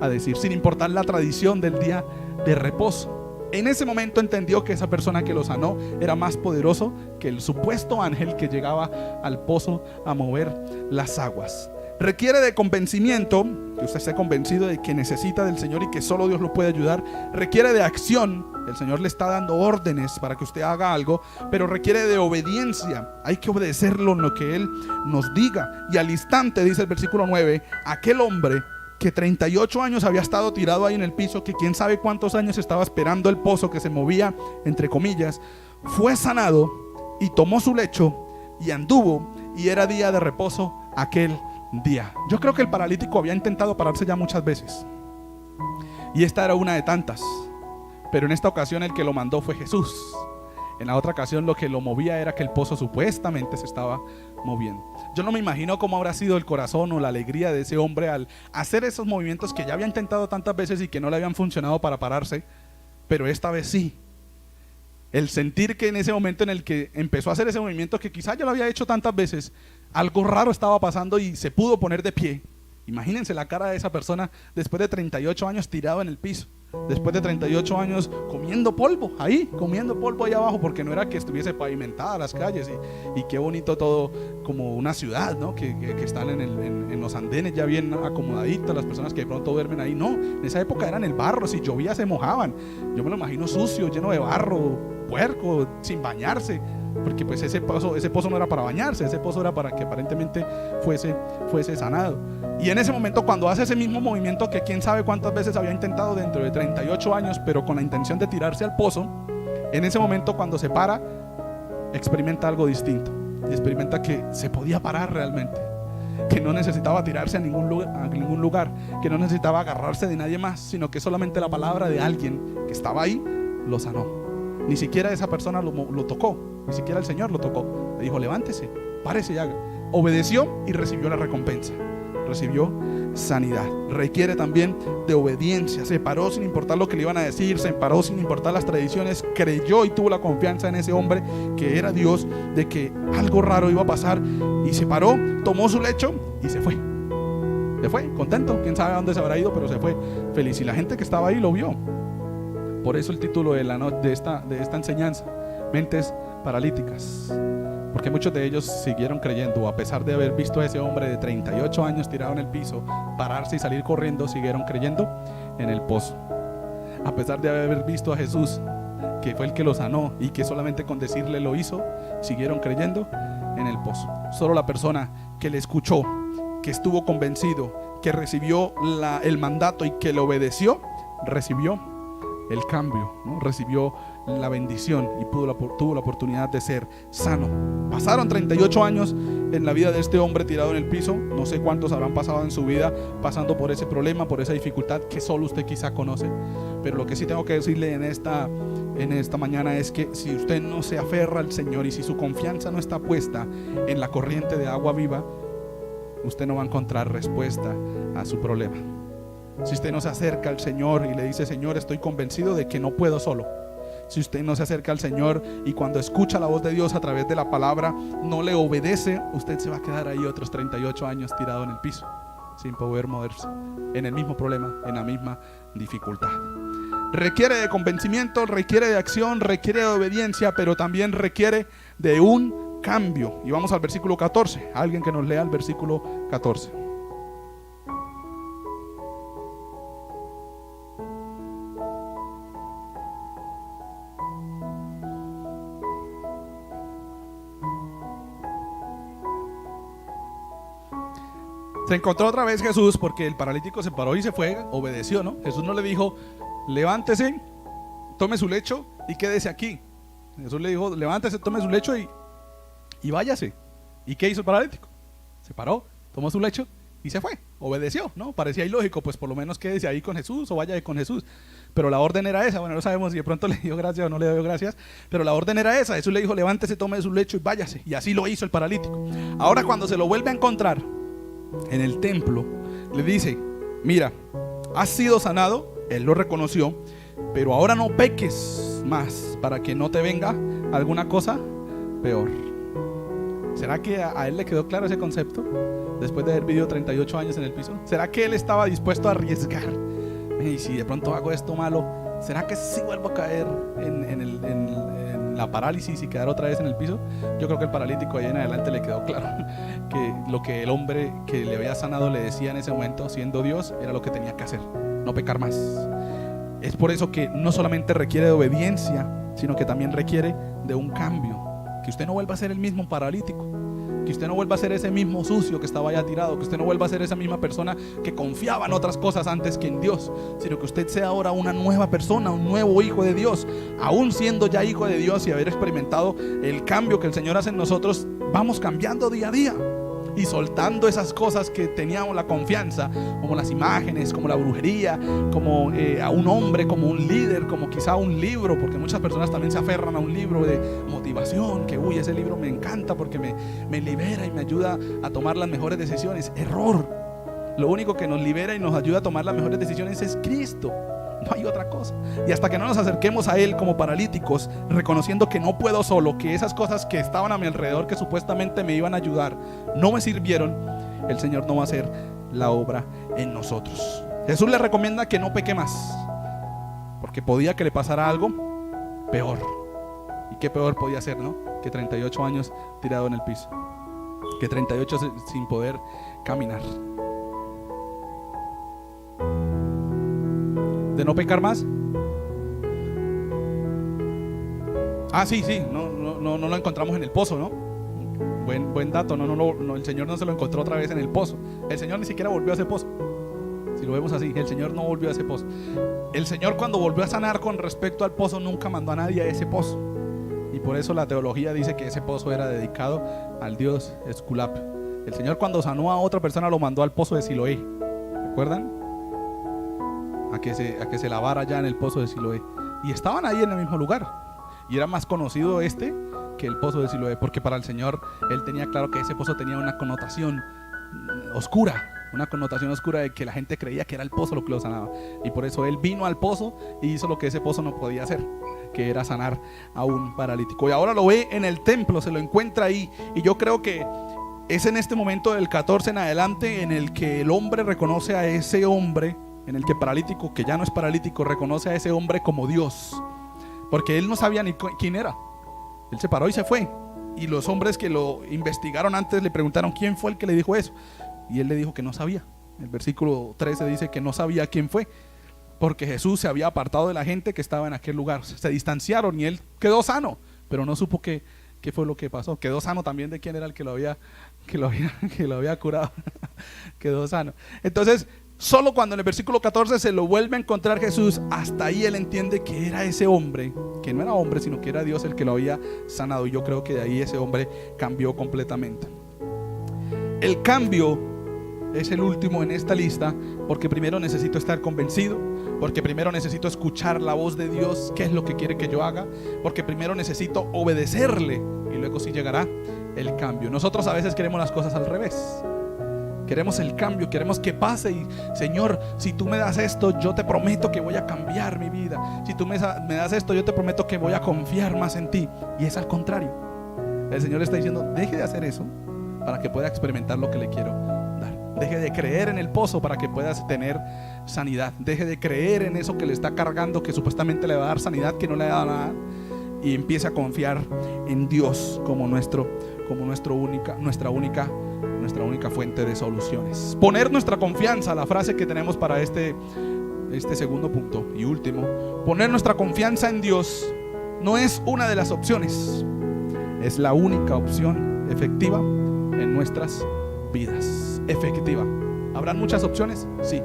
a decir, sin importar la tradición del día de reposo. En ese momento entendió que esa persona que lo sanó era más poderoso que el supuesto ángel que llegaba al pozo a mover las aguas. Requiere de convencimiento, que usted esté convencido de que necesita del Señor y que solo Dios lo puede ayudar. Requiere de acción, el Señor le está dando órdenes para que usted haga algo, pero requiere de obediencia. Hay que obedecerlo en lo que Él nos diga. Y al instante, dice el versículo 9, aquel hombre que 38 años había estado tirado ahí en el piso, que quién sabe cuántos años estaba esperando el pozo que se movía, entre comillas, fue sanado y tomó su lecho y anduvo, y era día de reposo aquel día. Yo creo que el paralítico había intentado pararse ya muchas veces, y esta era una de tantas, pero en esta ocasión el que lo mandó fue Jesús. En la otra ocasión lo que lo movía era que el pozo supuestamente se estaba moviendo. Yo no me imagino cómo habrá sido el corazón o la alegría de ese hombre al hacer esos movimientos que ya había intentado tantas veces y que no le habían funcionado para pararse, pero esta vez sí. El sentir que en ese momento en el que empezó a hacer ese movimiento que quizá ya lo había hecho tantas veces, algo raro estaba pasando y se pudo poner de pie. Imagínense la cara de esa persona después de 38 años tirado en el piso. Después de 38 años comiendo polvo ahí abajo, porque no era que estuviese pavimentada las calles y qué bonito todo, como una ciudad, ¿no? que están en los andenes ya bien acomodaditos, las personas que de pronto duermen ahí. No, en esa época eran el barro, si llovía se mojaban. Yo me lo imagino sucio, lleno de barro, puerco, sin bañarse, porque pues ese pozo no era para bañarse, ese pozo era para que aparentemente fuese sanado. Y en ese momento, cuando hace ese mismo movimiento que quién sabe cuántas veces había intentado dentro de 38 años, pero con la intención de tirarse al pozo, en ese momento cuando se para, experimenta algo distinto. Y experimenta que se podía parar realmente, que no necesitaba tirarse a ningún lugar, que no necesitaba agarrarse de nadie más, sino que solamente la palabra de alguien que estaba ahí lo sanó. Ni siquiera esa persona lo tocó, ni siquiera el Señor lo tocó. Le dijo: levántese, párese y haga. Obedeció y recibió la recompensa, recibió sanidad. Requiere también de obediencia. Se paró sin importar lo que le iban a decir, se paró sin importar las tradiciones, creyó y tuvo la confianza en ese hombre que era Dios, de que algo raro iba a pasar, y se paró, tomó su lecho y se fue. Se fue contento, quién sabe a dónde se habrá ido, pero se fue feliz, y la gente que estaba ahí lo vio. Por eso el título de esta enseñanza: mentes paralíticas. Porque muchos de ellos siguieron creyendo, a pesar de haber visto a ese hombre de 38 años tirado en el piso pararse y salir corriendo, siguieron creyendo en el pozo. A pesar de haber visto a Jesús, que fue el que lo sanó y que solamente con decirle lo hizo, siguieron creyendo en el pozo. Solo la persona que le escuchó, que estuvo convencido, que recibió el mandato y que le obedeció, recibió el cambio, ¿no? Recibió la bendición y tuvo la oportunidad de ser sano. Pasaron 38 años en la vida de este hombre tirado en el piso. No sé cuántos habrán pasado en su vida pasando por ese problema, por esa dificultad que solo usted quizá conoce. Pero lo que sí tengo que decirle en esta mañana es que si usted no se aferra al Señor y si su confianza no está puesta en la corriente de agua viva, usted no va a encontrar respuesta a su problema. Si usted no se acerca al Señor y le dice: Señor, estoy convencido de que no puedo solo. Si usted no se acerca al Señor y cuando escucha la voz de Dios a través de la palabra no le obedece, usted se va a quedar ahí otros 38 años tirado en el piso, sin poder moverse, en el mismo problema, en la misma dificultad. Requiere de convencimiento, requiere de acción, requiere de obediencia, pero también requiere de un cambio. Y vamos al versículo 14. Alguien que nos lea el versículo 14. Se encontró otra vez Jesús, porque el paralítico se paró y se fue, obedeció, ¿no? Jesús no le dijo, levántese, tome su lecho y quédese aquí. Jesús le dijo, levántese, tome su lecho y váyase. ¿Y qué hizo el paralítico? Se paró, tomó su lecho y se fue, obedeció, ¿no? Parecía ilógico, pues por lo menos quédese ahí con Jesús o vaya con Jesús. Pero la orden era esa. Bueno, no sabemos si de pronto le dio gracias o no le dio gracias, pero la orden era esa. Jesús le dijo, levántese, tome su lecho y váyase. Y así lo hizo el paralítico. Ahora cuando se lo vuelve a encontrar en el templo, le dice, mira, has sido sanado. Él lo reconoció, pero ahora no peques más para que no te venga alguna cosa peor. ¿Será que a él le quedó claro ese concepto después de haber vivido 38 años en el piso? ¿Será que él estaba dispuesto a arriesgar? Y si de pronto hago esto malo, ¿será que sí vuelvo a caer en la parálisis y quedar otra vez en el piso? Yo creo que el paralítico ahí en adelante le quedó claro que lo que el hombre que le había sanado le decía en ese momento, siendo Dios, era lo que tenía que hacer, no pecar más. Es por eso que no solamente requiere de obediencia, sino que también requiere de un cambio. Que usted no vuelva a ser el mismo paralítico, que usted no vuelva a ser ese mismo sucio que estaba allá tirado, que usted no vuelva a ser esa misma persona que confiaba en otras cosas antes que en Dios, sino que usted sea ahora una nueva persona, un nuevo hijo de Dios. Aún siendo ya hijo de Dios y haber experimentado el cambio que el Señor hace en nosotros, vamos cambiando día a día y soltando esas cosas que teníamos la confianza, como las imágenes, como la brujería, como a un hombre, como un líder, como quizá un libro, porque muchas personas también se aferran a un libro de motivación, que uy, ese libro me encanta porque me libera y me ayuda a tomar las mejores decisiones. Error. Lo único que nos libera y nos ayuda a tomar las mejores decisiones es Cristo. No hay otra cosa. Y hasta que no nos acerquemos a Él como paralíticos, reconociendo que no puedo solo, que esas cosas que estaban a mi alrededor, que supuestamente me iban a ayudar, no me sirvieron, el Señor no va a hacer la obra en nosotros. Jesús le recomienda que no peque más, porque podía que le pasara algo peor. ¿Y qué peor podía ser, no? Que 38 años tirado en el piso, que 38 sin poder caminar. ¿De no pecar más? Ah, sí, no lo encontramos en el pozo, ¿no? Buen dato, no, el Señor no se lo encontró otra vez en el pozo. El Señor ni siquiera volvió a ese pozo. Si lo vemos así, el Señor no volvió a ese pozo. El Señor, cuando volvió a sanar con respecto al pozo, nunca mandó a nadie a ese pozo. Y por eso la teología dice que ese pozo era dedicado al dios Esculap. El Señor, cuando sanó a otra persona, lo mandó al pozo de Siloé. ¿Recuerdan? A que se lavara ya en el pozo de Siloé. Y estaban ahí en el mismo lugar. Y era más conocido que el pozo de Siloé, porque para el Señor, Él tenía claro que ese pozo tenía una connotación oscura. Una connotación oscura de que la gente creía que era el pozo lo que lo sanaba. Y por eso Él vino al pozo y hizo lo que ese pozo no podía hacer, que era sanar a un paralítico. Y ahora lo ve en el templo, se lo encuentra ahí. Y yo creo que es en este momento del 14 en adelante en el que el hombre reconoce a ese hombre, en el que paralítico, que ya no es paralítico, reconoce a ese hombre como Dios, porque él no sabía ni quién era. Él se paró y se fue, y los hombres que lo investigaron antes le preguntaron quién fue el que le dijo eso, y él le dijo que no sabía. El versículo 13 dice que no sabía quién fue, porque Jesús se había apartado de la gente que estaba en aquel lugar. Se distanciaron y él quedó sano, pero no supo qué fue lo que pasó. Quedó sano también de quién era el que lo había curado. Quedó sano. Entonces, solo cuando en el versículo 14 se lo vuelve a encontrar Jesús, hasta ahí él entiende que era ese hombre, que no era hombre, sino que era Dios el que lo había sanado. Y yo creo que de ahí ese hombre cambió completamente. El cambio es el último en esta lista, porque primero necesito estar convencido, porque primero necesito escuchar la voz de Dios, qué es lo que quiere que yo haga, porque primero necesito obedecerle, y luego sí llegará el cambio. Nosotros a veces queremos las cosas al revés. Queremos el cambio, queremos que pase y Señor, si tú me das esto, yo te prometo que voy a cambiar mi vida. Si tú me das esto, yo te prometo que voy a confiar más en ti. Y es al contrario. El Señor está diciendo, deje de hacer eso para que pueda experimentar lo que le quiero dar. Deje de creer en el pozo para que puedas tener sanidad. Deje de creer en eso que le está cargando, que supuestamente le va a dar sanidad, que no le ha dado nada. Y empiece a confiar en Dios como nuestra única fuente de soluciones. Poner nuestra confianza, la frase que tenemos para este segundo punto y último. Poner nuestra confianza en Dios no es una de las opciones, es la única opción efectiva en nuestras vidas. Efectiva. ¿Habrán muchas opciones? Sí,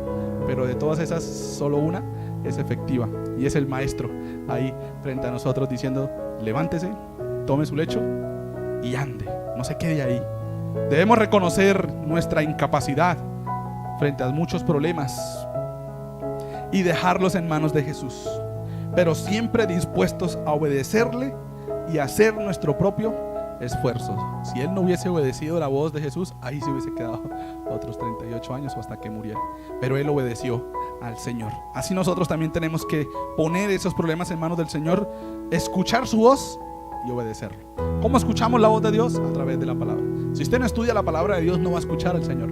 pero de todas esas solo una es efectiva, y es el Maestro ahí frente a nosotros diciendo: levántese, tome su lecho y ande, no se quede ahí. Debemos reconocer nuestra incapacidad frente a muchos problemas y dejarlos en manos de Jesús, pero siempre dispuestos a obedecerle y hacer nuestro propio esfuerzo. Si él no hubiese obedecido la voz de Jesús, ahí se hubiese quedado otros 38 años o hasta que muriera, pero él obedeció al Señor. Así nosotros también tenemos que poner esos problemas en manos del Señor, escuchar su voz y obedecerlo. ¿Cómo escuchamos la voz de Dios? A través de la palabra. Si usted no estudia la palabra de Dios, no va a escuchar al Señor.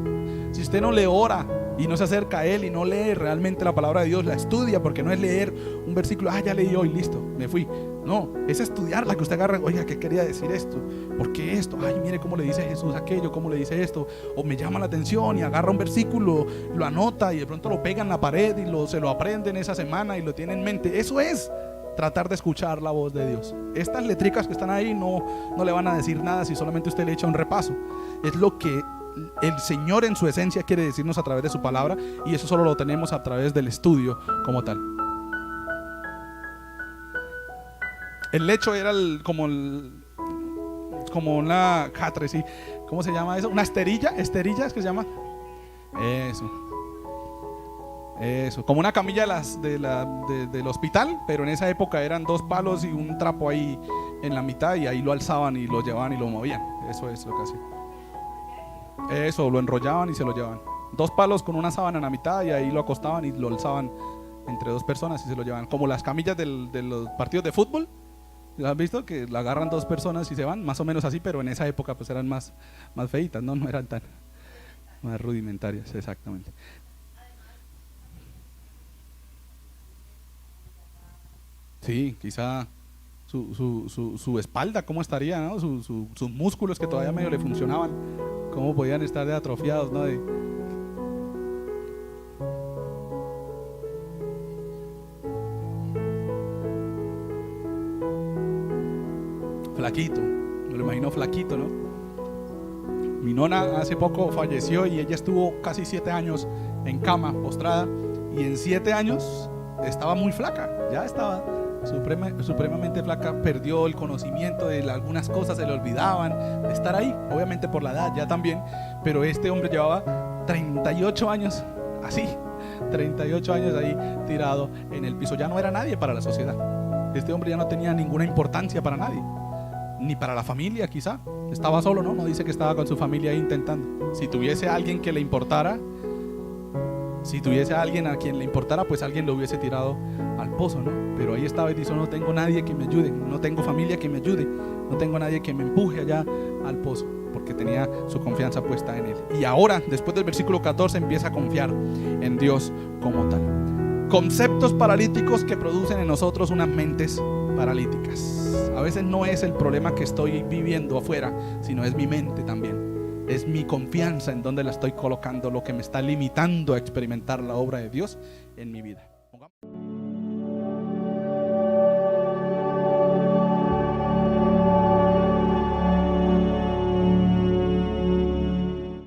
Si usted no le ora y no se acerca a Él y no lee realmente la palabra de Dios, la estudia, porque no es leer un versículo, ya leí hoy, listo, me fui. No, es estudiarla, que usted agarre, oiga, ¿qué quería decir esto? ¿Por qué esto? Ay, mire cómo le dice Jesús aquello, cómo le dice esto. O me llama la atención y agarra un versículo, lo anota y de pronto lo pega en la pared y se lo aprende en esa semana y lo tiene en mente. Eso es tratar de escuchar la voz de Dios. Estas letricas que están ahí no le van a decir nada si solamente usted le echa un repaso. Es lo que el Señor en su esencia quiere decirnos a través de su palabra, y eso solo lo tenemos a través del estudio como tal. El lecho era como una catre, ¿sí? ¿Cómo se llama eso? Una esterilla es que se llama. Eso, como una camilla del hospital, pero en esa época eran 2 palos y un trapo ahí en la mitad, y ahí lo alzaban y lo llevaban y lo movían. Eso es lo que hacían. Eso, lo enrollaban y se lo llevaban. 2 palos con una sábana en la mitad, y ahí lo acostaban y lo alzaban entre 2 personas y se lo llevaban. Como las camillas de los partidos de fútbol. ¿Lo has visto? Que la agarran 2 personas y se van, más o menos así, pero en esa época pues eran más feitas, no eran tan más rudimentarias, exactamente. Sí, quizá su espalda, ¿cómo estaría, no? Sus músculos que todavía medio le funcionaban, ¿cómo podían estar de atrofiados, no? Flaquito, me lo imagino flaquito, ¿no? Mi nona hace poco falleció y ella estuvo casi 7 años en cama, postrada, y en 7 años estaba muy flaca, ya estaba supremamente flaca, perdió el conocimiento de algunas cosas, se le olvidaban de estar ahí, obviamente por la edad ya también, pero este hombre llevaba 38 años así, 38 años ahí tirado en el piso, ya no era nadie para la sociedad. Este hombre ya no tenía ninguna importancia para nadie, ni para la familia quizá, estaba solo, no dice que estaba con su familia ahí intentando. Si tuviese alguien que le importara, si tuviese a alguien a quien le importara, pues alguien lo hubiese tirado al pozo, ¿no? Pero ahí estaba y dice: no tengo nadie que me ayude, no tengo familia que me ayude, no tengo nadie que me empuje allá al pozo, porque tenía su confianza puesta en Él. Y ahora, después del versículo 14, empieza a confiar en Dios como tal. Conceptos paralíticos que producen en nosotros unas mentes paralíticas. A veces no es el problema que estoy viviendo afuera, sino es mi mente también. Es mi confianza en donde la estoy colocando lo que me está limitando a experimentar la obra de Dios en mi vida.